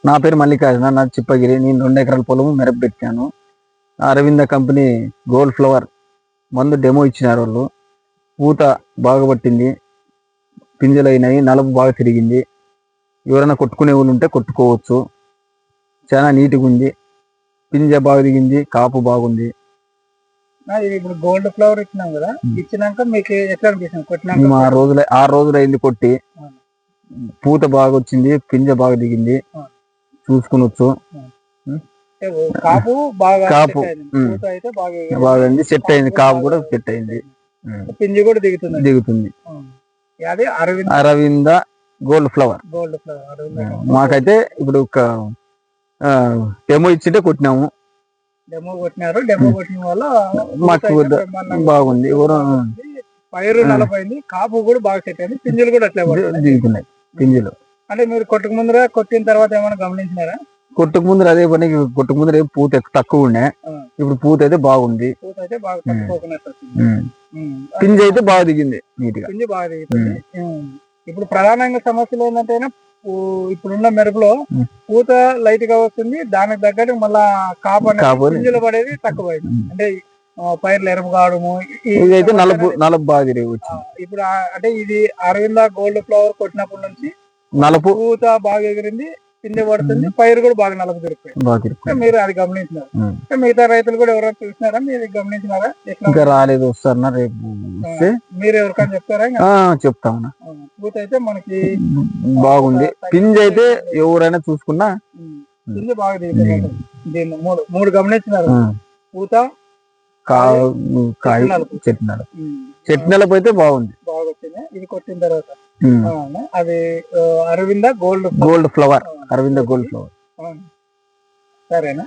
నా పేరు మల్లికార్జున, నా చిప్పగిరి. నేను 2 ఎకరాల పొలము మిరప పెట్టాను. అరవింద కంపెనీ గోల్డ్ ఫ్లవర్ మందు డెమో ఇచ్చినారు వాళ్ళు. పూత బాగా పట్టింది, పింజలు అయినాయి, నలుపు బాగా తిరిగింది. ఎవరైనా కొట్టుకునే వాళ్ళు ఉంటే కొట్టుకోవచ్చు. చాలా నీట్గా ఉంది, పింజ బాగా దిగింది, కాపు బాగుంది. ఇప్పుడు గోల్డ్ ఫ్లవర్ ఇచ్చినాం కదా, ఇచ్చినాక మీకు ఎట్లా అనిపిస్తుంది? కొట్టినాక మేము 6 రోజులు అయింది కొట్టి. పూత బాగా వచ్చింది, పింజ బాగా దిగింది, చూసుకునొచ్చు. కాపు బాగా కాపు బాగా సెట్ అయింది, కాపు కూడా సెట్ అయింది, పింజి కూడా దిగుతుంది. అది అరవింద గోల్డ్ ఫ్లవర్. మాకైతే ఇప్పుడు డెమో ఇచ్చింటే కొట్టినాము. డెమో కొట్టిన వల్ల మాకు బాగుంది. పైరు నలపైంది, కాపు కూడా బాగా సెట్ అయింది, పింజలు కూడా అట్లా దిగుతున్నాయి పింజలు. అంటే మీరు కొట్టుకు ముందర కొట్టిన తర్వాత ఏమైనా గమనించినారా? కొట్టుకు ముందర అదే పని, కొట్టుకు ముందర పూత తక్కువ ఉండే, ఇప్పుడు పూత అయితే బాగుంది. పింజ అయితే బాగా దిగింది, నీట్ గా పింజ బాగా దిగుతుంది. ఇప్పుడు ప్రధానంగా సమస్యలు ఏంటంటే ఇప్పుడున్న మెరుపులో పూత లైట్ గా వస్తుంది, దానికి తగ్గట్టు మళ్ళా కాపు పింజలు పడేది తక్కువైంది. అంటే పైర్లు ఎరుపు కావడము, ఇదైతే నలుపు బాగా తిరిగి వచ్చింది. ఇప్పుడు అంటే ఇది అరవింద గోల్డ్ ఫ్లవర్ కొట్టినప్పటి నుంచి నలుపు పూత బాగా ఎగిరింది, పిండి పడుతుంది, పైరు కూడా బాగా నలుపు తిరుగుతుంది. మీరు అది గమనించినారు? మిగతా రైతులు కూడా ఎవరైనా చూసినారా, మీరు గమనించినారా? ఇంకా రాలేదు, వస్తారన్నా రేపు. మీరు ఎవరికైనా చెప్తారా? చెప్తామన్నా. పూత అయితే మనకి బాగుంది, పింజ అయితే ఎవరైనా చూసుకున్నా పింజ బాగా దిగుతుంది. దీన్ని మూడు గమనించినారు: పూత, కాయ, చెట్టు నలుపు అయితే బాగుంది, బాగా వచ్చింది. ఇది కొట్టిన తర్వాత అది Aravinda gold flower. Aravinda gold flower. సరేనా?